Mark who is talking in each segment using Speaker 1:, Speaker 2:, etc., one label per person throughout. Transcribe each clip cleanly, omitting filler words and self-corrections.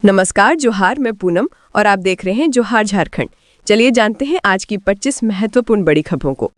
Speaker 1: नमस्कार, जोहार। मैं पूनम और आप देख रहे हैं जोहार झारखंड। चलिए जानते हैं आज की 25 महत्वपूर्ण बड़ी खबरों को।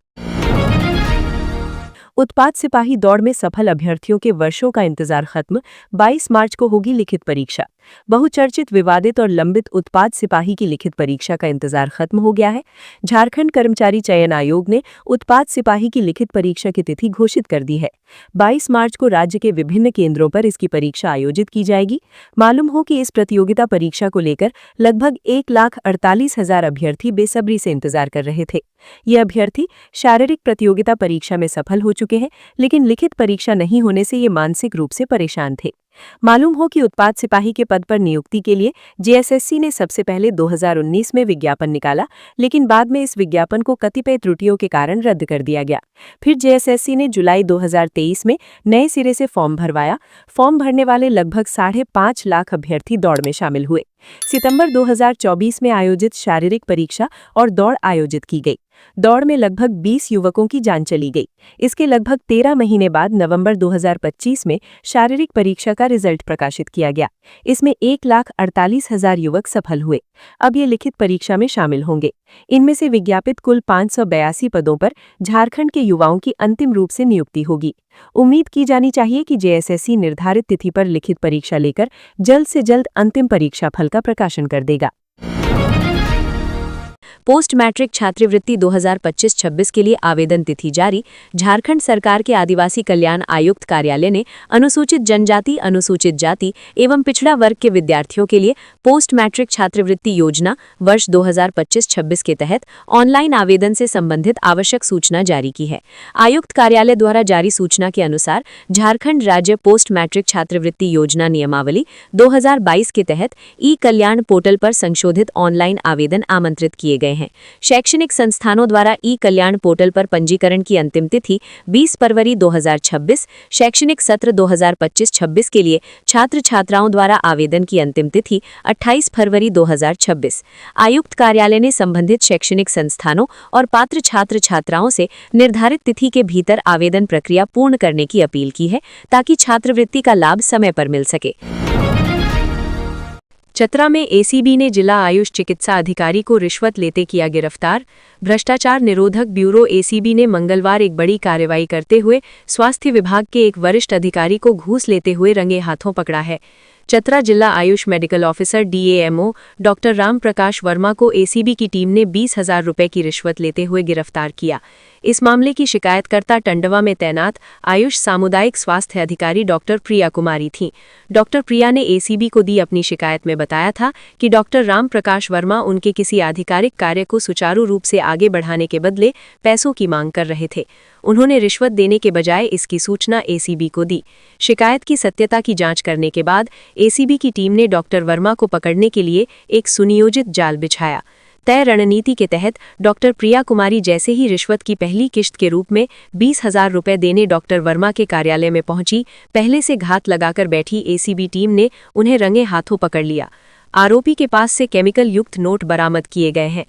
Speaker 2: उत्पाद सिपाही दौड़ में सफल अभ्यर्थियों के वर्षों का इंतजार खत्म। 22 मार्च को होगी लिखित परीक्षा। बहुचर्चित, विवादित और लंबित उत्पाद सिपाही की लिखित परीक्षा का इंतजार खत्म हो गया है। झारखंड कर्मचारी चयन आयोग ने उत्पाद सिपाही की लिखित परीक्षा की तिथि घोषित कर दी है। 22 मार्च को राज्य के विभिन्न केंद्रों पर इसकी परीक्षा आयोजित की जाएगी। मालूम हो कि इस प्रतियोगिता परीक्षा को लेकर लगभग 1,48,000 अभ्यर्थी बेसब्री से इंतजार कर रहे थे। ये अभ्यर्थी शारीरिक प्रतियोगिता परीक्षा में सफल हो चुके हैं, लेकिन लिखित परीक्षा नहीं होने से ये मानसिक रूप से परेशान थे। मालूम हो कि उत्पाद सिपाही के पद पर नियुक्ति के लिए जेएसएससी ने सबसे पहले 2019 में विज्ञापन निकाला, लेकिन बाद में इस विज्ञापन को कतिपय त्रुटियों के कारण रद्द कर दिया गया। फिर जेएसएससी ने जुलाई 2023 में नए सिरे से फॉर्म भरवाया। फॉर्म भरने वाले लगभग 5.5 लाख अभ्यर्थी दौड़ में शामिल हुए। सितंबर 2024 में आयोजित शारीरिक परीक्षा और दौड़ आयोजित की गई। दौड़ में लगभग 20 युवकों की जान चली गई। इसके लगभग 13 महीने बाद नवंबर 2025 में शारीरिक परीक्षा का रिजल्ट प्रकाशित किया गया। इसमें 1,48,000 युवक सफल हुए। अब ये लिखित परीक्षा में शामिल होंगे। इनमें से विज्ञापित कुल 582 पदों पर झारखंड के युवाओं की अंतिम रूप से नियुक्ति होगी। उम्मीद की जानी चाहिए कि जेएसएससी निर्धारित तिथि पर लिखित परीक्षा लेकर जल्द से जल्द अंतिम परीक्षा फल का प्रकाशन कर देगा।
Speaker 3: पोस्ट मैट्रिक छात्रवृत्ति 2025-26 के लिए आवेदन तिथि जारी। झारखंड सरकार के आदिवासी कल्याण आयुक्त कार्यालय ने अनुसूचित जनजाति, अनुसूचित जाति एवं पिछड़ा वर्ग के विद्यार्थियों के लिए पोस्ट मैट्रिक छात्रवृत्ति योजना वर्ष 2025-26 के तहत ऑनलाइन आवेदन से संबंधित आवश्यक सूचना जारी की है। आयुक्त कार्यालय द्वारा जारी सूचना के अनुसार झारखंड राज्य पोस्ट मैट्रिक छात्रवृत्ति योजना नियमावली 2022 के तहत ई कल्याण पोर्टल पर संशोधित ऑनलाइन आवेदन आमंत्रित किए गए हैं। शैक्षणिक संस्थानों द्वारा ई कल्याण पोर्टल पर पंजीकरण की अंतिम तिथि 20 फरवरी 2026, शैक्षणिक सत्र 2025-26 के लिए छात्र छात्राओं द्वारा आवेदन की अंतिम तिथि 28 फरवरी 2026। आयुक्त कार्यालय ने संबंधित शैक्षणिक संस्थानों और पात्र छात्र छात्राओं से निर्धारित तिथि के भीतर आवेदन प्रक्रिया पूर्ण करने की अपील की है, ताकि छात्रवृत्ति का लाभ समय पर मिल सके।
Speaker 1: चतरा में एसीबी ने जिला आयुष चिकित्सा अधिकारी को रिश्वत लेते किया गिरफ्तार। भ्रष्टाचार निरोधक ब्यूरो एसीबी ने मंगलवार एक बड़ी कार्रवाई करते हुए स्वास्थ्य विभाग के एक वरिष्ठ अधिकारी को घूस लेते हुए रंगे हाथों पकड़ा है। चतरा जिला AYUSH medical officer DAMO doctor Ram Prakash Verma को एसीबी की टीम ने 20,000 रुपये की रिश्वत लेते हुए गिरफ्तार किया। इस मामले की शिकायतकर्ता टंडवा में तैनात आयुष सामुदायिक स्वास्थ्य अधिकारी डॉक्टर प्रिया कुमारी थीं। डॉक्टर प्रिया ने एसीबी को दी अपनी शिकायत में बताया था कि डॉक्टर राम प्रकाश वर्मा उनके किसी आधिकारिक कार्य को सुचारू रूप से आगे बढ़ाने के बदले पैसों की मांग कर रहे थे। उन्होंने रिश्वत देने के बजाय इसकी सूचना एसीबी को दी। शिकायत की सत्यता की जांच करने के बाद एसीबी की टीम ने डॉक्टर वर्मा को पकड़ने के लिए एक सुनियोजित जाल बिछाया। तय रणनीति के तहत डॉक्टर प्रिया कुमारी जैसे ही रिश्वत की पहली किश्त के रूप में 20,000 रुपये देने डॉक्टर वर्मा के कार्यालय में पहुंची, पहले से घात लगाकर बैठी एसीबी टीम ने उन्हें रंगे हाथों पकड़ लिया। आरोपी के पास से केमिकल युक्त नोट बरामद किए गए हैं।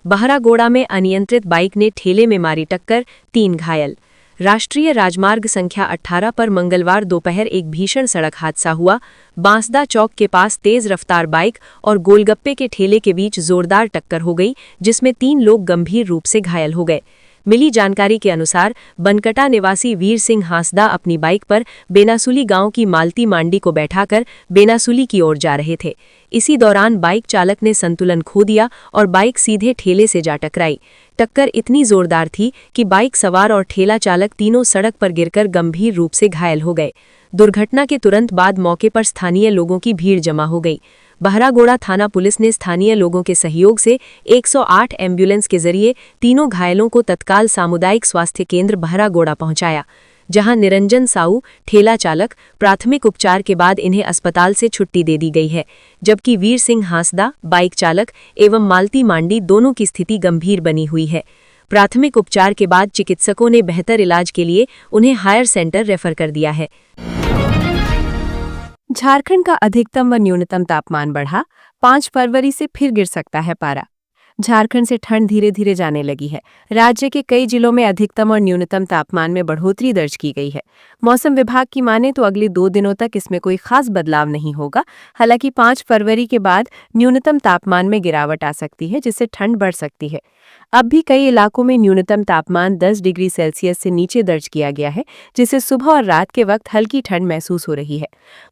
Speaker 1: बहरागोड़ा में अनियंत्रित बाइक ने ठेले में मारी टक्कर, 3 घायल। राष्ट्रीय राजमार्ग संख्या 18 पर मंगलवार दोपहर एक भीषण सड़क हादसा हुआ। बांसदा चौक के पास तेज रफ्तार बाइक और गोलगप्पे के ठेले के बीच जोरदार टक्कर हो गई, जिसमें 3 लोग गंभीर रूप से घायल हो गए। मिली जानकारी के अनुसार बनकटा निवासी वीर सिंह हांसदा अपनी बाइक पर बेनासुली गांव की मालती मांडी को बैठाकर बेनासुली की ओर जा रहे थे। इसी दौरान बाइक चालक ने संतुलन खो दिया और बाइक सीधे ठेले से जा टकराई। टक्कर इतनी जोरदार थी कि बाइक सवार और ठेला चालक तीनों सड़क पर गिरकर गंभीर रूप से घायल हो गए। दुर्घटना के तुरंत बाद मौके पर स्थानीय लोगों की भीड़ जमा हो गई। बहरागोड़ा थाना पुलिस ने स्थानीय लोगों के सहयोग से 108 एम्बुलेंस के जरिए तीनों घायलों को तत्काल सामुदायिक स्वास्थ्य केंद्र बहरागोड़ा पहुंचाया, जहां निरंजन साऊ ठेला चालक प्राथमिक उपचार के बाद इन्हें अस्पताल से छुट्टी दे दी गई है, जबकि वीर सिंह हांसदा बाइक चालक एवं मालती मांडी दोनों की स्थिति गंभीर बनी हुई है। प्राथमिक उपचार के बाद चिकित्सकों ने बेहतर इलाज के लिए उन्हें हायर सेंटर रेफर कर दिया है।
Speaker 2: झारखंड का अधिकतम व न्यूनतम तापमान बढ़ा, 5 फरवरी से फिर गिर सकता है पारा। झारखंड से ठंड धीरे धीरे जाने लगी है। राज्य के कई जिलों में अधिकतम और न्यूनतम तापमान में बढ़ोतरी दर्ज की गई है। मौसम विभाग की माने तो अगले 2 दिनों तक इसमें कोई खास बदलाव नहीं होगा। हालांकि 5 फरवरी के बाद न्यूनतम तापमान में गिरावट आ सकती है, जिससे ठंड बढ़ सकती है। अब भी कई इलाकों में न्यूनतम तापमान 10 डिग्री सेल्सियस से नीचे दर्ज किया गया है, जिससे सुबह और रात के वक्त हल्की ठंड महसूस हो रही है।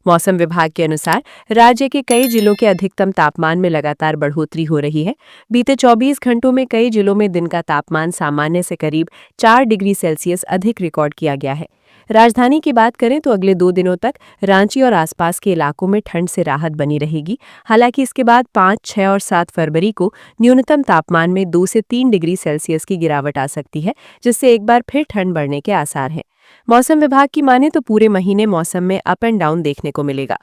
Speaker 2: मौसम विभाग के अनुसार राज्य के कई जिलों के अधिकतम तापमान में लगातार बढ़ोतरी हो रही है। बीते 24 घंटों में कई जिलों में दिन का तापमान सामान्य से करीब 4 डिग्री सेल्सियस अधिक रिकॉर्ड किया गया है। राजधानी की बात करें तो अगले 2 दिनों तक रांची और आसपास के इलाकों में ठंड से राहत बनी रहेगी। हालांकि इसके बाद 5, 6 और 7 फरवरी को न्यूनतम तापमान में 2 से 3 डिग्री सेल्सियस की गिरावट आ सकती है, जिससे एक बार फिर ठंड बढ़ने के आसार हैं। मौसम विभाग की माने तो पूरे महीने मौसम में अप एंड डाउन देखने को मिलेगा।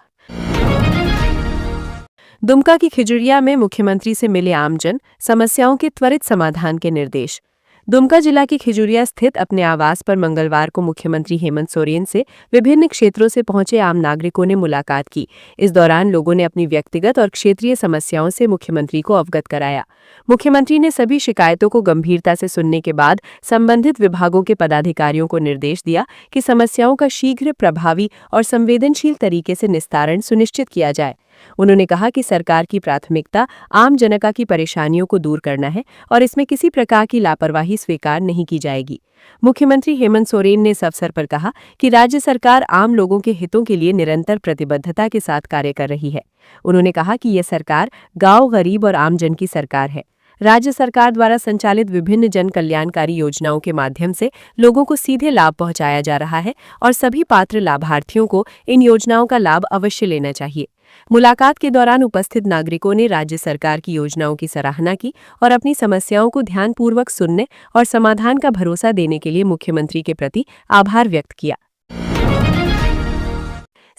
Speaker 2: दुमका की खिजड़िया में मुख्यमंत्री से मिले आमजन, समस्याओं के त्वरित समाधान के निर्देश। दुमका जिला की खिजुरिया स्थित अपने आवास पर मंगलवार को मुख्यमंत्री हेमंत सोरेन से विभिन्न क्षेत्रों से पहुंचे आम नागरिकों ने मुलाकात की। इस दौरान लोगों ने अपनी व्यक्तिगत और क्षेत्रीय समस्याओं से मुख्यमंत्री को अवगत कराया। मुख्यमंत्री ने सभी शिकायतों को गंभीरता से सुनने के बाद संबंधित विभागों के पदाधिकारियों को निर्देश दिया कि समस्याओं का शीघ्र, प्रभावी और संवेदनशील तरीके से निस्तारण सुनिश्चित किया जाए। उन्होंने कहा कि सरकार की प्राथमिकता आम जनता की परेशानियों को दूर करना है और इसमें किसी प्रकार की लापरवाही स्वीकार नहीं की जाएगी। मुख्यमंत्री हेमंत सोरेन ने इस अवसर पर कहा कि राज्य सरकार आम लोगों के हितों के लिए निरंतर प्रतिबद्धता के साथ कार्य कर रही है। उन्होंने कहा कि यह सरकार गांव, गरीब और आम जन की सरकार है। राज्य सरकार द्वारा संचालित विभिन्न जन कल्याणकारी योजनाओं के माध्यम से लोगों को सीधे लाभ पहुंचाया जा रहा है और सभी पात्र लाभार्थियों को इन योजनाओं का लाभ अवश्य लेना चाहिए। मुलाकात के दौरान उपस्थित नागरिकों ने राज्य सरकार की योजनाओं की सराहना की और अपनी समस्याओं को ध्यानपूर्वक सुनने और समाधान का भरोसा देने के लिए मुख्यमंत्री के प्रति आभार व्यक्त किया।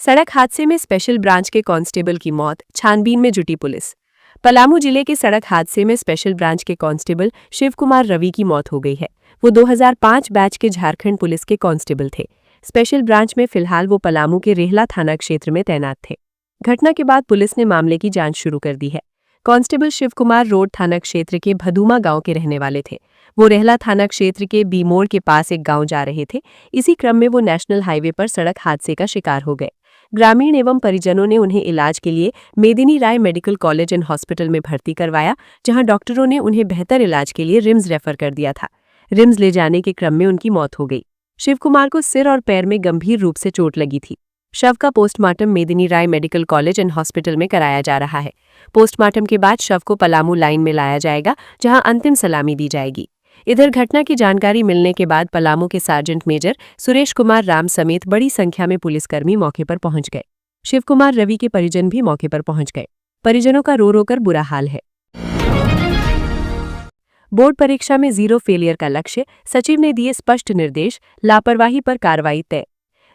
Speaker 2: सड़क हादसे में स्पेशल ब्रांच के कांस्टेबल की मौत, छानबीन में जुटी पुलिस। पलामू जिले के सड़क हादसे में स्पेशल ब्रांच के कांस्टेबल शिव कुमार रवि की मौत हो गई है। वो 2005 बैच के झारखंड पुलिस के कांस्टेबल थे। स्पेशल ब्रांच में फिलहाल वो पलामू के रेहला थाना क्षेत्र में तैनात थे। घटना के बाद पुलिस ने मामले की जांच शुरू कर दी है। कांस्टेबल शिव कुमार रोड थाना क्षेत्र के भदूमा गांव के रहने वाले थे। वो रेहला थाना क्षेत्र के बीमोड़ के पास एक गांव जा रहे थे। इसी क्रम में वो नेशनल हाईवे पर सड़क हादसे का शिकार हो गए। ग्रामीण एवं परिजनों ने उन्हें इलाज के लिए मेदिनी राय मेडिकल कॉलेज एंड हॉस्पिटल में भर्ती करवाया, जहां डॉक्टरों ने उन्हें बेहतर इलाज के लिए रिम्स रेफर कर दिया था। रिम्स ले जाने के क्रम में उनकी मौत हो गई। शिव कुमार को सिर और पैर में गंभीर रूप से चोट लगी थी। शव का postmortem Medini Rai medical college and hospital में कराया जा रहा है। पोस्टमार्टम के बाद शव को पलामू लाइन में लाया जाएगा, जहां अंतिम सलामी दी जाएगी। इधर घटना की जानकारी मिलने के बाद पलामू के सार्जेंट मेजर सुरेश कुमार राम समेत बड़ी संख्या में पुलिसकर्मी मौके पर पहुंच गए। शिव कुमार रवि के परिजन भी मौके पर पहुंच गए। परिजनों का रो रो कर बुरा हाल है। बोर्ड परीक्षा में 0 फेलियर का लक्ष्य, सचिव ने दिए स्पष्ट निर्देश, लापरवाही पर कार्रवाई तय।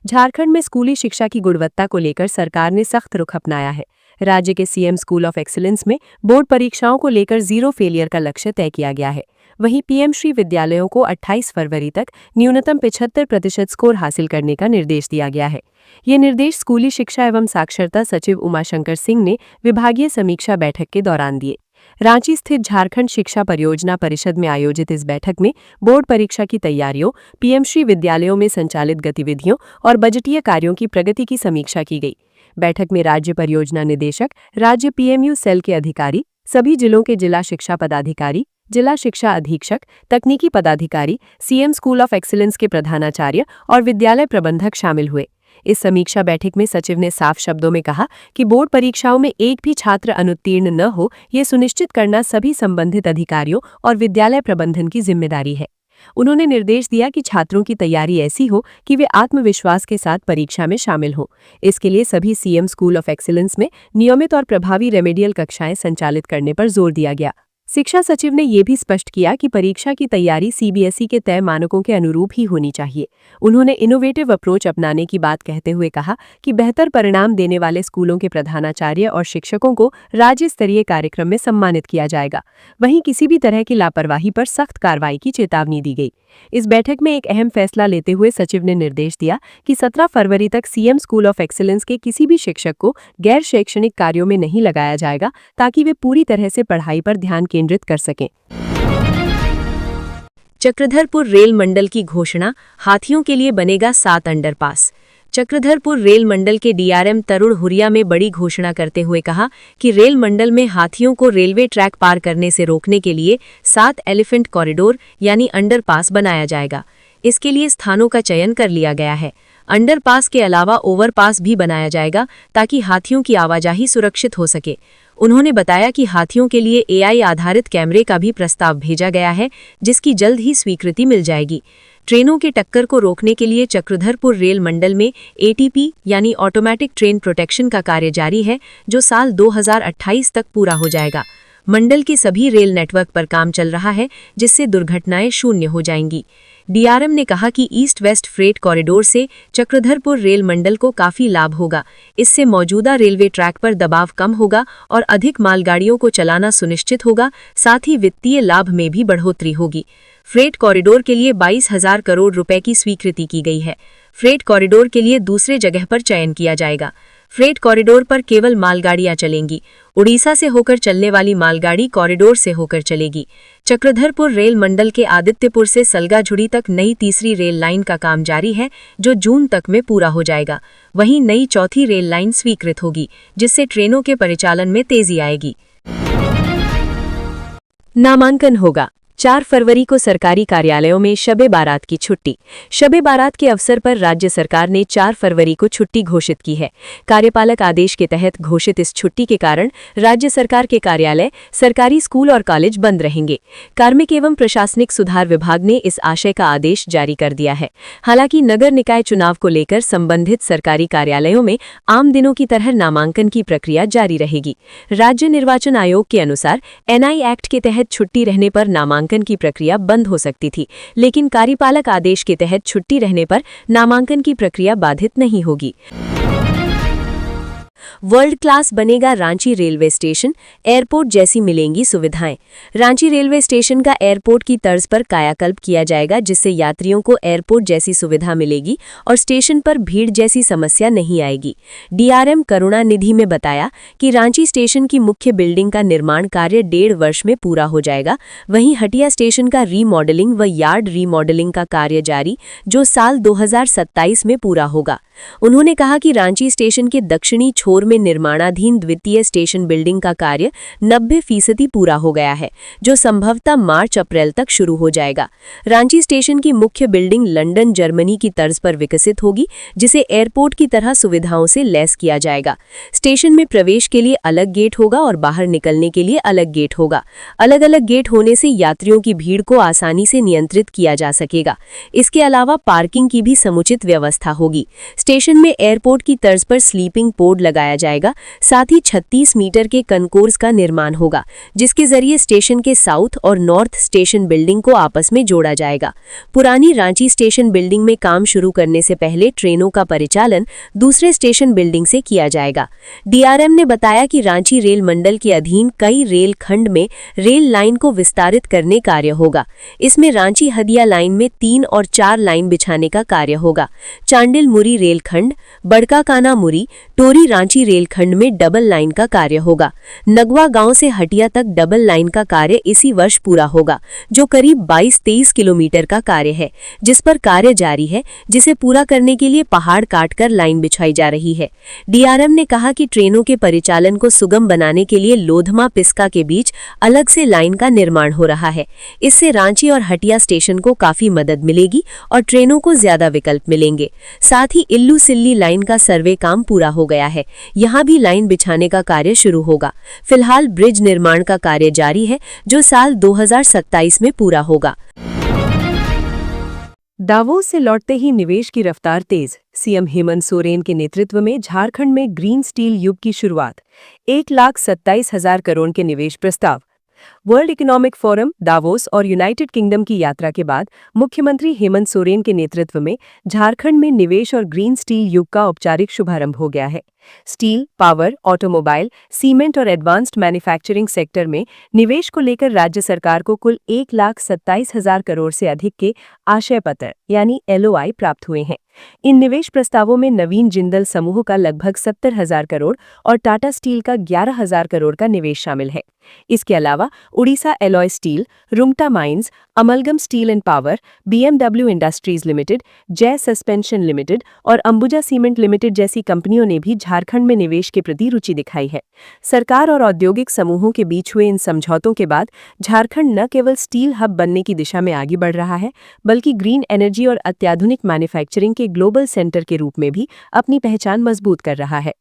Speaker 2: झारखंड में स्कूली शिक्षा की गुणवत्ता को लेकर सरकार ने सख्त रुख अपनाया है। राज्य के सीएम स्कूल ऑफ एक्सीलेंस में बोर्ड परीक्षाओं को लेकर 0 फेलियर का लक्ष्य तय किया गया है। वहीं पीएम श्री विद्यालयों को 28 फरवरी तक न्यूनतम 75% स्कोर हासिल करने का निर्देश दिया गया है। ये निर्देश स्कूली शिक्षा एवं साक्षरता सचिव उमाशंकर सिंह ने विभागीय समीक्षा बैठक के दौरान दिए। रांची स्थित झारखंड शिक्षा परियोजना परिषद में आयोजित इस बैठक में बोर्ड परीक्षा की तैयारियों, पीएम श्री विद्यालयों में संचालित गतिविधियों और बजटीय कार्यों की प्रगति की समीक्षा की गई। बैठक में राज्य परियोजना निदेशक, राज्य पीएमयू सेल के अधिकारी, सभी जिलों के जिला शिक्षा पदाधिकारी, जिला शिक्षा अधीक्षक, तकनीकी पदाधिकारी, सीएम स्कूल ऑफ एक्सीलेंस के प्रधानाचार्य और विद्यालय प्रबंधक शामिल हुए। इस समीक्षा बैठक में सचिव ने साफ शब्दों में कहा कि बोर्ड परीक्षाओं में एक भी छात्र अनुत्तीर्ण न हो, ये सुनिश्चित करना सभी संबंधित अधिकारियों और विद्यालय प्रबंधन की जिम्मेदारी है। उन्होंने निर्देश दिया कि छात्रों की तैयारी ऐसी हो कि वे आत्मविश्वास के साथ परीक्षा में शामिल हों। इसके लिए सभी सीएम स्कूल ऑफ एक्सीलेंस में नियमित और प्रभावी रेमेडियल कक्षाएं संचालित करने पर जोर दिया गया। शिक्षा सचिव ने यह भी स्पष्ट किया कि परीक्षा की तैयारी सीबीएसई के तय मानकों के अनुरूप ही होनी चाहिए। उन्होंने इनोवेटिव अप्रोच अपनाने की बात कहते हुए कहा कि बेहतर परिणाम देने वाले स्कूलों के प्रधानाचार्य और शिक्षकों को राज्य स्तरीय कार्यक्रम में सम्मानित किया जाएगा। वहीं किसी भी तरह की लापरवाही पर सख्त कार्रवाई की चेतावनी दी गई। इस बैठक में एक अहम फैसला लेते हुए सचिव ने निर्देश दिया कि 17 फरवरी तक सीएम स्कूल ऑफ एक्सीलेंस के किसी भी शिक्षक को गैर शैक्षणिक कार्यों में नहीं लगाया जाएगा, ताकि वे पूरी तरह से पढ़ाई पर ध्यान केंद्रित कर सकें।
Speaker 1: चक्रधरपुर रेल मंडल की घोषणा, हाथियों के लिए बनेगा 7 अंडरपास। चक्रधरपुर रेल मंडल के डीआरएम तरुण हुरिया में बड़ी घोषणा करते हुए कहा कि रेल मंडल में हाथियों को रेलवे ट्रैक पार करने से रोकने के लिए 7 एलिफेंट कॉरिडोर यानी अंडरपास बनाया जाएगा। इसके लिए स्थानों का चयन कर लिया गया है। अंडरपास के अलावा ओवरपास भी बनाया जाएगा ताकि हाथियों की आवाजाही सुरक्षित हो सके। उन्होंने बताया कि हाथियों के लिए एआई आधारित कैमरे का भी प्रस्ताव भेजा गया है, जिसकी जल्द ही स्वीकृति मिल जाएगी। ट्रेनों के टक्कर को रोकने के लिए चक्रधरपुर रेल मंडल में एटीपी यानी ऑटोमेटिक ट्रेन प्रोटेक्शन का कार्य जारी है, जो साल 2028 तक पूरा हो जाएगा। मंडल के सभी रेल नेटवर्क पर काम चल रहा है, जिससे दुर्घटनाएं शून्य हो जाएंगी। डीआरएम ने कहा कि ईस्ट वेस्ट फ्रेट कॉरिडोर से चक्रधरपुर रेल मंडल को काफी लाभ होगा। इससे मौजूदा रेलवे ट्रैक पर दबाव कम होगा और अधिक मालगाड़ियों को चलाना सुनिश्चित होगा। साथ ही वित्तीय लाभ में भी बढ़ोतरी होगी। फ्रेट कॉरिडोर के लिए 22,000 करोड़ रुपए की स्वीकृति की गई है। फ्रेट कॉरिडोर के लिए दूसरे जगह पर चयन किया जाएगा। फ्रेट कॉरिडोर पर केवल मालगाड़ियां चलेंगी। उड़ीसा से होकर चलने वाली मालगाड़ी कॉरिडोर से होकर चलेगी। चक्रधरपुर रेल मंडल के आदित्यपुर से सलगाझुड़ी तक नई तीसरी रेल लाइन का काम जारी है, जो जून तक में पूरा हो जाएगा। वहीं नई चौथी रेल लाइन स्वीकृत होगी, जिससे ट्रेनों के परिचालन में तेजी आएगी।
Speaker 3: नामांकन होगा। 4 फरवरी को सरकारी कार्यालयों में शबे बारात की छुट्टी। शबे बारात के अवसर पर राज्य सरकार ने 4 फरवरी को छुट्टी घोषित की है। कार्यपालक आदेश के तहत घोषित इस छुट्टी के कारण राज्य सरकार के कार्यालय, सरकारी स्कूल और कॉलेज बंद रहेंगे। कार्मिक एवं प्रशासनिक सुधार विभाग ने इस आशय का आदेश जारी कर दिया है। हालांकि नगर निकाय चुनाव को लेकर संबंधित सरकारी कार्यालयों में आम दिनों की तरह नामांकन की प्रक्रिया जारी रहेगी। राज्य निर्वाचन आयोग के अनुसार एनआई एक्ट के तहत छुट्टी रहने पर नामांकन की प्रक्रिया बंद हो सकती थी, लेकिन कार्यपालक आदेश के तहत छुट्टी रहने पर नामांकन की प्रक्रिया बाधित नहीं होगी। वर्ल्ड क्लास बनेगा रांची रेलवे स्टेशन, एयरपोर्ट जैसी मिलेंगी सुविधाएं। रांची रेलवे स्टेशन का एयरपोर्ट की तर्ज पर कायाकल्प किया जाएगा, जिससे यात्रियों को एयरपोर्ट जैसी सुविधा मिलेगी और स्टेशन पर भीड़ जैसी समस्या नहीं आएगी। डीआरएम करुणानिधि में बताया कि रांची स्टेशन की मुख्य बिल्डिंग का निर्माण कार्य 1.5 वर्ष में पूरा हो जाएगा। वहीं हटिया स्टेशन का रीमॉडलिंग व यार्ड रीमॉडलिंग का कार्य जारी, जो साल 2027 में पूरा होगा। उन्होंने कहा कि रांची स्टेशन के दक्षिणी छोर में निर्माणाधीन द्वितीय स्टेशन बिल्डिंग का कार्य 90% पूरा हो गया है, जो संभवतः मार्च-अप्रैल तक शुरू हो जाएगा। रांची स्टेशन की मुख्य बिल्डिंग लंदन, जर्मनी की तर्ज पर विकसित होगी, जिसे एयरपोर्ट की तरह सुविधाओं से लैस किया जाएगा। स्टेशन में प्रवेश के लिए अलग गेट होगा और बाहर निकलने के लिए अलग गेट होगा। अलग अलग गेट होने से यात्रियों की भीड़ को आसानी से नियंत्रित किया जा सकेगा। इसके अलावा पार्किंग की भी समुचित व्यवस्था होगी। स्टेशन में एयरपोर्ट की तर्ज पर स्लीपिंग पोड लगाया जाएगा। साथ ही 36 मीटर के कनकोर्स का निर्माण होगा, जिसके जरिए स्टेशन के साउथ और नॉर्थ स्टेशन बिल्डिंग को आपस में जोड़ा जाएगा। पुरानी रांची स्टेशन बिल्डिंग में काम शुरू करने से पहले ट्रेनों का परिचालन दूसरे स्टेशन बिल्डिंग से किया जाएगा। डीआरएम ने बताया कि रांची रेल मंडल के अधीन कई रेल खंड में रेल लाइन को विस्तारित करने कार्य होगा। इसमें रांची हदिया लाइन में 3 और 4 लाइन बिछाने का कार्य होगा। चांडिल मुरी रेलखंड, बड़का काना मुरी, टोरी रांची रेलखंड में डबल लाइन का कार्य होगा। नगवा गांव से हटिया तक डबल लाइन का कार्य इसी वर्ष पूरा होगा, जो करीब 22-23 किलोमीटर का कार्य है, जिस पर कार्य जारी है, जिसे पूरा करने के लिए पहाड़ काटकर लाइन बिछाई जा रही है। डीआरएम ने कहा कि ट्रेनों के परिचालन को सुगम बनाने के लिए लोधमा पिस्का के बीच अलग से लाइन का निर्माण हो रहा है। इससे रांची और हटिया स्टेशन को काफी मदद मिलेगी और ट्रेनों को ज्यादा विकल्प मिलेंगे। साथ ही इल्लू सिल्ली लाइन का सर्वे काम पूरा हो गया है। यहां भी लाइन बिछाने का कार्य शुरू होगा। फिलहाल ब्रिज निर्माण का कार्य जारी है, जो साल 2027 में पूरा होगा।
Speaker 2: दावोस से लौटते ही निवेश की रफ्तार तेज। सीएम हेमंत सोरेन के नेतृत्व में झारखंड में ग्रीन स्टील युग की शुरुआत। 1,27,000 करोड़ के निवेश प्रस्ताव। वर्ल्ड इकोनॉमिक फोरम, दावोस और यूनाइटेड किंगडम की यात्रा के बाद मुख्यमंत्री हेमंत सोरेन के नेतृत्व में झारखंड में निवेश और ग्रीन स्टील युग का औपचारिक शुभारंभ हो गया है। स्टील, पावर, ऑटोमोबाइल, सीमेंट और एडवांस्ड मैन्युफैक्चरिंग सेक्टर में निवेश को लेकर राज्य सरकार को कुल 1,27,000 करोड़ से अधिक के आशय पत्र यानी LOI प्राप्त हुए हैं। इन निवेश प्रस्तावों में नवीन जिंदल समूह का लगभग 70,000 करोड़ और टाटा स्टील का 11,000 करोड़ का निवेश शामिल है। इसके अलावा Orissa alloy steel, Rungta mines, amalgam steel and power, BMW industries limited, जय सस्पेंशन लिमिटेड और अंबुजा सीमेंट लिमिटेड जैसी कंपनियों ने भी झारखंड में निवेश के प्रति रुचि दिखाई है। सरकार और औद्योगिक समूहों के बीच हुए इन समझौतों के बाद झारखंड न केवल स्टील हब बनने की दिशा में आगे बढ़ रहा है, बल्कि ग्रीन एनर्जी और अत्याधुनिक मैन्युफैक्चरिंग के ग्लोबल सेंटर के रूप में भी अपनी पहचान मजबूत कर रहा है।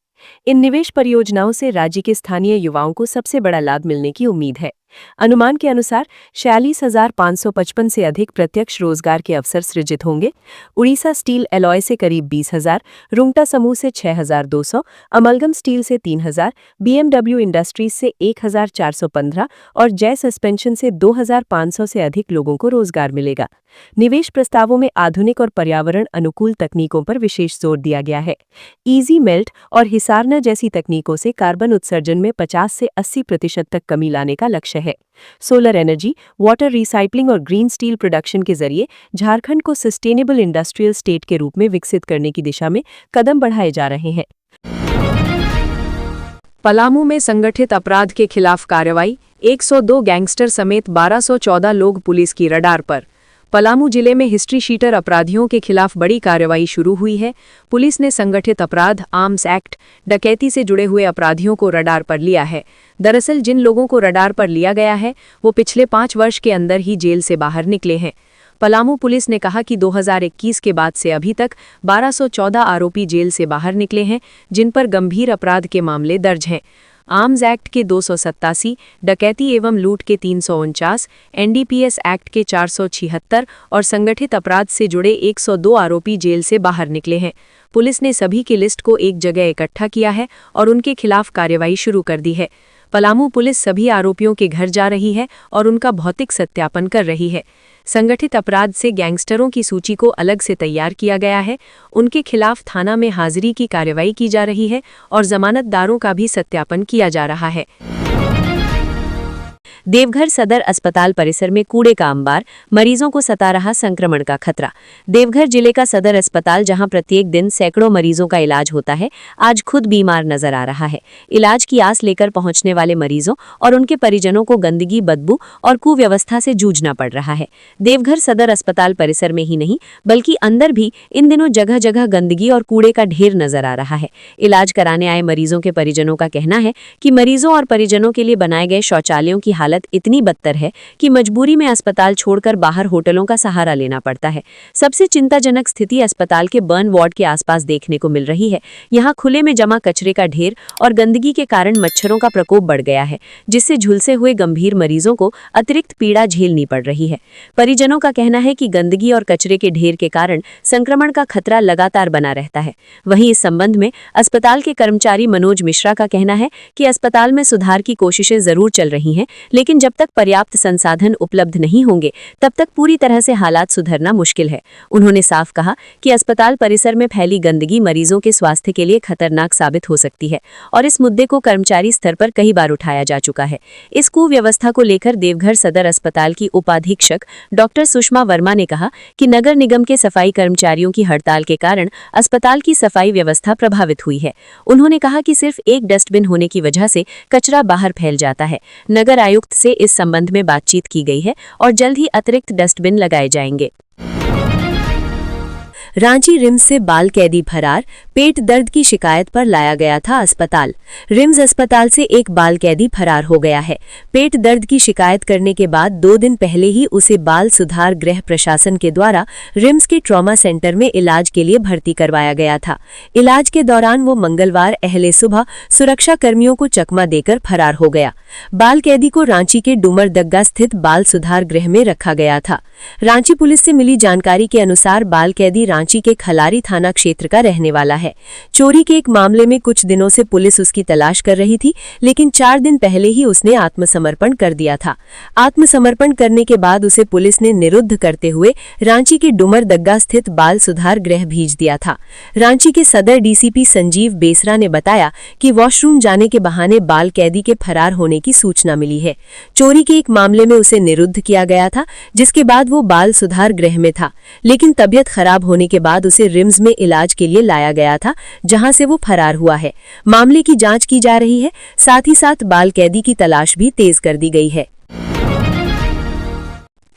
Speaker 2: इन निवेश परियोजनाओं से राज्य के स्थानीय युवाओं को सबसे बड़ा लाभ मिलने की उम्मीद है। अनुमान के अनुसार 46,555 से अधिक प्रत्यक्ष रोजगार के अवसर सृजित होंगे। उड़ीसा स्टील एलॉय से करीब 20,000, रुंगटा समूह से 6,200, अमलगम स्टील से 3,000, BMW इंडस्ट्रीज से 1,415 और जय सस्पेंशन से 2,500 से अधिक लोगों को रोजगार मिलेगा। निवेश प्रस्तावों में आधुनिक और पर्यावरण अनुकूल तकनीकों पर विशेष जोर दिया गया है। ईजी मेल्ट और हिसारना जैसी तकनीकों से कार्बन उत्सर्जन में 50 से 80% तक कमी लाने का लक्ष्य है। सोलर एनर्जी, वाटर रिसाइक्लिंग और ग्रीन स्टील प्रोडक्शन के जरिए झारखंड को सस्टेनेबल इंडस्ट्रियल स्टेट के रूप में विकसित करने की दिशा में कदम बढ़ाए जा रहे हैं।
Speaker 1: पलामू में संगठित अपराध के खिलाफ कार्रवाई, 102 गैंगस्टर समेत 1214 लोग पुलिस की रडार पर। पलामू जिले में हिस्ट्री शीटर अपराधियों के खिलाफ बड़ी कार्रवाई शुरू हुई है। पुलिस ने संगठित अपराध, आर्म्स एक्ट, डकैती से जुड़े हुए अपराधियों को रडार पर लिया है। दरअसल जिन लोगों को रडार पर लिया गया है वो पिछले 5 वर्ष के अंदर ही जेल से बाहर निकले हैं। पलामू पुलिस ने कहा कि 2021 के बाद से अभी तक 1214 आरोपी जेल से बाहर निकले हैं, जिन पर गंभीर अपराध के मामले दर्ज हैं। आर्म्स एक्ट के 287, डकैती एवं लूट के 349, NDPS एक्ट के 476 और संगठित अपराध से जुड़े 102 आरोपी जेल से बाहर निकले हैं। पुलिस ने सभी की लिस्ट को एक जगह इकट्ठा किया है और उनके खिलाफ कार्रवाई शुरू कर दी है। पलामू पुलिस सभी आरोपियों के घर जा रही है और उनका भौतिक सत्यापन कर रही है। संगठित अपराध से गैंगस्टरों की सूची को अलग से तैयार किया गया है। उनके खिलाफ थाना में हाजिरी की कार्रवाई की जा रही है और जमानतदारों का भी सत्यापन किया जा रहा है।
Speaker 3: देवघर सदर अस्पताल परिसर में कूड़े का अंबार, मरीजों को सता रहा संक्रमण का खतरा। देवघर जिले का सदर अस्पताल, जहां प्रत्येक दिन सैकड़ों मरीजों का इलाज होता है, आज खुद बीमार नजर आ रहा है। इलाज की आस लेकर पहुंचने वाले मरीजों और उनके परिजनों को गंदगी, बदबू और कुव्यवस्था से जूझना पड़ रहा है। देवघर सदर अस्पताल परिसर में ही नहीं बल्कि अंदर भी इन दिनों जगह जगह गंदगी और कूड़े का ढेर नजर आ रहा है। इलाज कराने आए मरीजों के परिजनों का कहना है कि मरीजों और परिजनों के लिए बनाए गए शौचालयों की हालत इतनी बदतर है कि मजबूरी में अस्पताल छोड़कर बाहर होटलों का सहारा लेना पड़ता है। सबसे चिंताजनक स्थिति अस्पताल के बर्न वार्ड के आसपास देखने को मिल रही है। यहाँ खुले में जमा कचरे का ढेर और गंदगी के कारण मच्छरों का प्रकोप बढ़ गया है, जिससे झुलसे हुए गंभीर मरीजों को अतिरिक्त पीड़ा झेलनी पड़ रही है। परिजनों का कहना है कि गंदगी और कचरे के ढेर के कारण संक्रमण का खतरा लगातार बना रहता है। वहीं इस संबंध में अस्पताल के कर्मचारी मनोज मिश्रा का कहना है कि अस्पताल में सुधार की कोशिशें जरूर चल रही हैं, लेकिन जब तक पर्याप्त संसाधन उपलब्ध नहीं होंगे तब तक पूरी तरह से हालात सुधरना मुश्किल है। उन्होंने साफ कहा कि अस्पताल परिसर में फैली गंदगी मरीजों के स्वास्थ्य के लिए खतरनाक साबित हो सकती है और इस मुद्दे को कर्मचारी स्तर पर कई बार उठाया जा चुका है। इस कुव्यवस्था को लेकर देवघर सदर अस्पताल की उपाधीक्षक डॉक्टर सुषमा वर्मा ने कहा कि नगर निगम के सफाई कर्मचारियों की हड़ताल के कारण अस्पताल की सफाई व्यवस्था प्रभावित हुई है। उन्होंने कहा कि सिर्फ एक डस्टबिन होने की वजह से कचरा बाहर फैल जाता है। नगर आयुक्त से इस संबंध में बातचीत की गई है और जल्द ही अतिरिक्त डस्टबिन लगाए जाएंगे। रांची रिम्स से बाल कैदी फरार, पेट दर्द की शिकायत पर लाया गया था अस्पताल। रिम्स अस्पताल से एक बाल कैदी फरार हो गया है। पेट दर्द की शिकायत करने के बाद 2 दिन पहले ही उसे बाल सुधार गृह प्रशासन के द्वारा रिम्स के ट्रॉमा सेंटर में इलाज के लिए भर्ती करवाया गया था। इलाज के दौरान वो मंगलवार अहले सुबह सुरक्षा कर्मियों को चकमा देकर फरार हो गया। बाल कैदी को रांची के डुमरदग्गा स्थित बाल सुधार गृह में रखा गया था। रांची पुलिस से मिली जानकारी के अनुसार बाल कैदी रांची के खलारी थाना क्षेत्र का रहने वाला है। चोरी के एक मामले में कुछ दिनों से पुलिस उसकी तलाश कर रही थी, लेकिन 4 दिन पहले ही उसने आत्मसमर्पण कर दिया था। आत्मसमर्पण करने के बाद उसे पुलिस ने निरुद्ध करते हुए रांची के डुमरदग्गा स्थित बाल सुधार गृह भेज दिया था। रांची के सदर डीसीपी संजीव बेसरा ने बताया कि वॉशरूम जाने के बहाने बाल कैदी के फरार होने की सूचना मिली है। चोरी के एक मामले में उसे निरुद्ध किया गया था, जिसके बाद वो बाल सुधार गृह में था, लेकिन तबियत खराब होने के बाद उसे रिम्स में इलाज के लिए लाया गया था, जहां से वो फरार हुआ है। मामले की जांच की जा रही है, साथ ही साथ बाल कैदी की तलाश भी तेज कर दी गई है।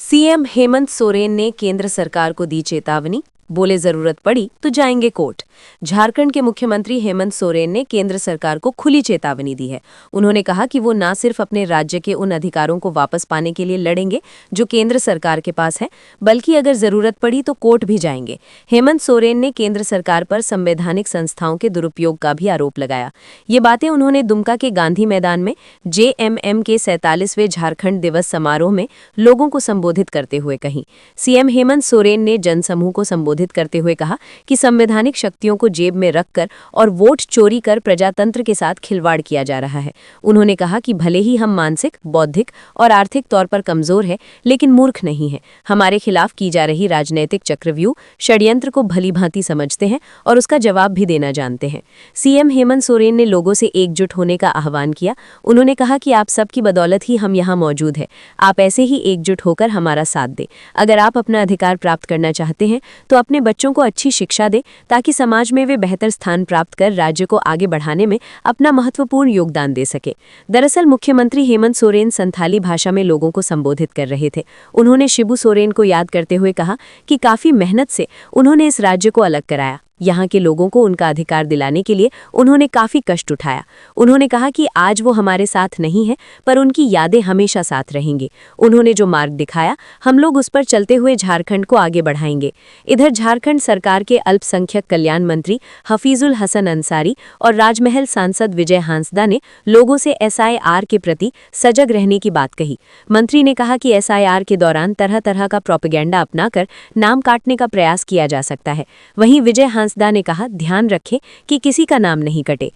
Speaker 3: सीएम हेमंत सोरेन ने केंद्र सरकार को दी चेतावनी, बोले जरूरत पड़ी तो जाएंगे कोर्ट। झारखंड के मुख्यमंत्री हेमंत सोरेन ने केंद्र सरकार को खुली चेतावनी दी है। उन्होंने कहा कि वो न सिर्फ अपने राज्य के उन अधिकारों को वापस पाने के लिए लड़ेंगे जो केंद्र सरकार के पास है, बल्कि अगर जरूरत पड़ी तो कोर्ट भी जाएंगे। हेमंत सोरेन ने केंद्र सरकार पर संवैधानिक संस्थाओं के दुरुपयोग का भी आरोप लगाया। ये बातें उन्होंने दुमका के गांधी मैदान में जेएमएम के 47वें झारखंड दिवस समारोह में लोगों को संबोधित करते हुए कही। सीएम हेमंत सोरेन ने जनसमूह को संबोधित करते हुए कहा कि संवैधानिक शक्तियों को जेब में रखकर और वोट चोरी कर प्रजातंत्र के साथ खिलवाड़ किया जा रहा है। उन्होंने कहा कि भले ही हम मानसिक, बौद्धिक और आर्थिक तौर पर कमजोर हैं, लेकिन मूर्ख नहीं हैं। हमारे खिलाफ की जा रही राजनीतिक चक्रव्यूह, षड्यंत्र को भलीभांति समझते हैं और उसका जवाब भी देना जानते हैं। सीएम हेमंत सोरेन ने लोगों से एकजुट होने का आह्वान किया। उन्होंने कहा कि आप सबकी बदौलत ही हम यहाँ मौजूद हैं। आप ऐसे ही एकजुट होकर हमारा साथ दें। अगर आप अपना अधिकार प्राप्त करना चाहते हैं तो अपने बच्चों को अच्छी शिक्षा दें, ताकि समाज में वे बेहतर स्थान प्राप्त कर राज्य को आगे बढ़ाने में अपना महत्वपूर्ण योगदान दे सके। दरअसल मुख्यमंत्री हेमंत सोरेन संथाली भाषा में लोगों को संबोधित कर रहे थे। उन्होंने शिबू सोरेन को याद करते हुए कहा कि काफी मेहनत से उन्होंने इस राज्य को अलग कराया। यहाँ के लोगों को उनका अधिकार दिलाने के लिए उन्होंने काफी कष्ट उठाया। उन्होंने कहा कि आज वो हमारे साथ नहीं है, पर उनकी यादें हमेशा साथ रहेंगी। उन्होंने जो मार्ग दिखाया, हम लोग उस पर चलते हुए झारखंड को आगे बढ़ाएंगे। इधर झारखंड सरकार के अल्पसंख्यक कल्याण मंत्री हफीजुल हसन अंसारी और राजमहल सांसद विजय हांसदा ने लोगों से एसआईआर के प्रति सजग रहने की बात कही। मंत्री ने कहा कि एसआईआर के दौरान तरह तरह का प्रोपेगेंडा अपनाकर नाम काटने का प्रयास किया जा सकता है। वहीं विजय हांसदा ने कहा, ध्यान रखें कि किसी का नाम नहीं कटे।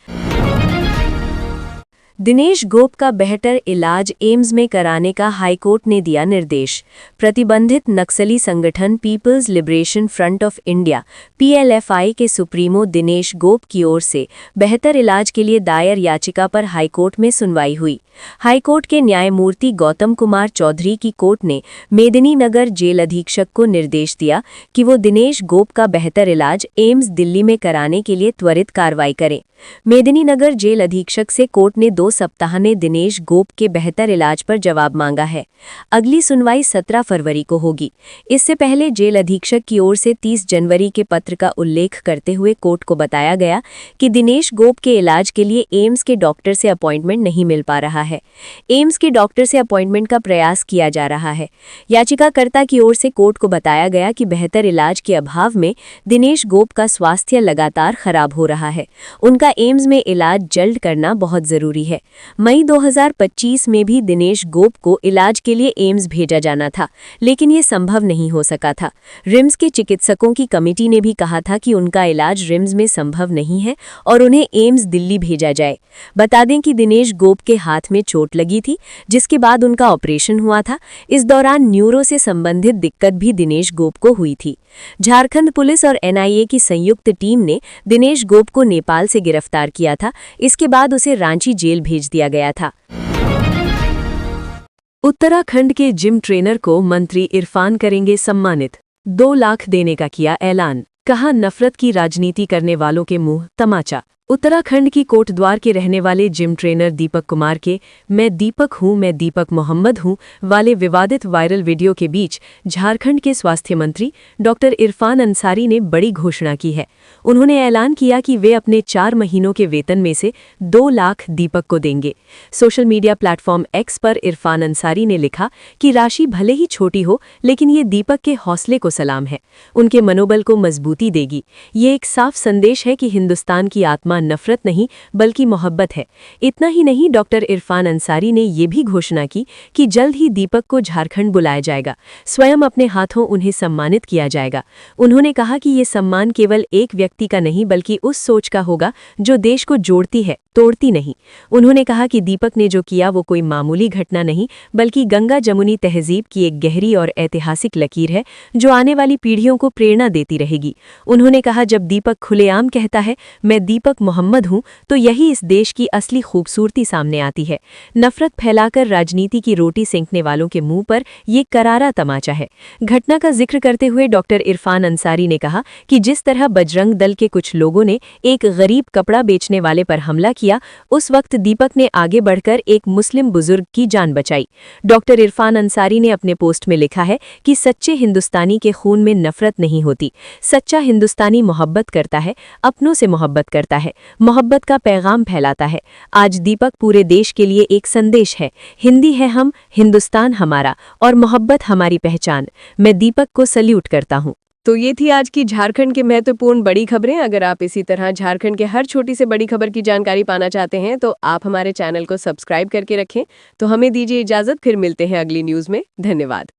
Speaker 3: दिनेश गोप का बेहतर इलाज एम्स में कराने का हाईकोर्ट ने दिया निर्देश। प्रतिबंधित नक्सली संगठन People's Liberation Front of India PLFI के सुप्रीमो दिनेश गोप की ओर से बेहतर इलाज के लिए दायर याचिका पर हाईकोर्ट में सुनवाई हुई। हाईकोर्ट के न्यायमूर्ति गौतम कुमार चौधरी की कोर्ट ने मेदिनीनगर जेल अधीक्षक को निर्देश दिया कि वो दिनेश गोप का बेहतर इलाज एम्स दिल्ली में कराने के लिए त्वरित कार्रवाई करें। मेदिनीनगर जेल अधीक्षक से कोर्ट ने 2 सप्ताह में दिनेश गोप के बेहतर इलाज पर जवाब मांगा है। अगली सुनवाई 17 फरवरी को होगी। इससे पहले जेल अधीक्षक की ओर से 30 जनवरी के पत्र का उल्लेख करते हुए कोर्ट को बताया गया कि दिनेश गोप के इलाज के लिए एम्स के डॉक्टर से अपॉइंटमेंट नहीं मिल पा रहा है। एम्स के डॉक्टर से अपॉइंटमेंट का प्रयास किया जा रहा है। याचिकाकर्ता की ओर से कोर्ट को बताया गया कि बेहतर इलाज के अभाव में दिनेश गोप का स्वास्थ्य लगातार खराब हो रहा है। उनका एम्स में इलाज जल्द करना बहुत जरूरी है। मई 2025 में भी दिनेश गोप को इलाज के लिए एम्स भेजा जाना था, लेकिन ये संभव नहीं हो सका था। रिम्स के चिकित्सकों की कमेटी ने भी कहा था कि उनका इलाज रिम्स में संभव नहीं है और उन्हें एम्स दिल्ली भेजा जाए। बता दें कि दिनेश गोप के हाथ में चोट लगी थी, जिसके बाद उनका ऑपरेशन हुआ था। इस दौरान न्यूरो से संबंधित दिक्कत भी दिनेश गोप को हुई थी। झारखंड पुलिस और एनआईए की संयुक्त टीम ने दिनेश गोप को नेपाल से गिरफ्तार किया था। इसके बाद उसे रांची जेल भेज दिया गया था। उत्तराखंड के जिम ट्रेनर को मंत्री इरफान करेंगे सम्मानित। 2 लाख देने का किया ऐलान। कहा, नफरत की राजनीति करने वालों के मुंह तमाचा। उत्तराखंड की कोटद्वार के रहने वाले जिम ट्रेनर दीपक कुमार के मैं दीपक मोहम्मद हूं वाले विवादित वायरल वीडियो के बीच झारखंड के स्वास्थ्य मंत्री डॉक्टर इरफान अंसारी ने बड़ी घोषणा की है। उन्होंने ऐलान किया कि वे अपने 4 महीनों के वेतन में से 2 लाख दीपक को देंगे। सोशल मीडिया प्लेटफॉर्म एक्स पर इरफान अंसारी ने लिखा कि राशि भले ही छोटी हो, लेकिन ये दीपक के हौसले को सलाम है, उनके मनोबल को मजबूती देगी। ये एक साफ संदेश है कि हिंदुस्तान की आत्मा नफरत नहीं बल्कि मोहब्बत है। इतना ही नहीं, डॉक्टर इरफान अंसारी ने ये भी घोषणा की कि जल्द ही दीपक को झारखंड बुलाया जाएगा, स्वयं अपने हाथों उन्हें सम्मानित किया जाएगा। उन्होंने कहा कि ये सम्मान केवल एक व्यक्ति का नहीं बल्कि उस सोच का होगा जो देश को जोड़ती है, तोड़ती नहीं। उन्होंने कहा कि दीपक ने जो किया वो कोई मामूली घटना नहीं बल्कि गंगा जमुनी तहजीब की एक गहरी और ऐतिहासिक लकीर है जो आने वाली पीढ़ियों को प्रेरणा देती रहेगी। उन्होंने कहा, जब दीपक खुलेआम कहता है मैं दीपक
Speaker 1: मोहम्मद हूं तो यही इस देश की असली खूबसूरती सामने आती है। नफरत फैलाकर राजनीति की रोटी सेंकने वालों के मुंह पर ये करारा तमाचा है। घटना का जिक्र करते हुए डॉक्टर इरफान अंसारी ने कहा कि जिस तरह बजरंग दल के कुछ लोगों ने एक गरीब कपड़ा बेचने वाले पर हमला किया, उस वक्त दीपक ने आगे बढ़कर एक मुस्लिम बुजुर्ग की जान बचाई। डॉक्टर इरफान अंसारी ने अपने पोस्ट में लिखा है कि सच्चे हिंदुस्तानी के खून में नफरत नहीं होती। सच्चा हिंदुस्तानी मोहब्बत करता है, अपनों से मोहब्बत करता है, मोहब्बत का पैगाम फैलाता है। आज दीपक पूरे देश के लिए एक संदेश है। हिंदी है हम, हिंदुस्तान हमारा और मोहब्बत हमारी पहचान। मैं दीपक को सल्यूट करता हूं।
Speaker 4: तो ये थी आज की झारखंड के महत्वपूर्ण बड़ी खबरें। अगर आप इसी तरह झारखंड के हर छोटी से बड़ी खबर की जानकारी पाना चाहते हैं तो आप हमारे चैनल को सब्सक्राइब करके रखें। तो हमें दीजिए इजाजत, फिर मिलते हैं अगली न्यूज़ में। धन्यवाद।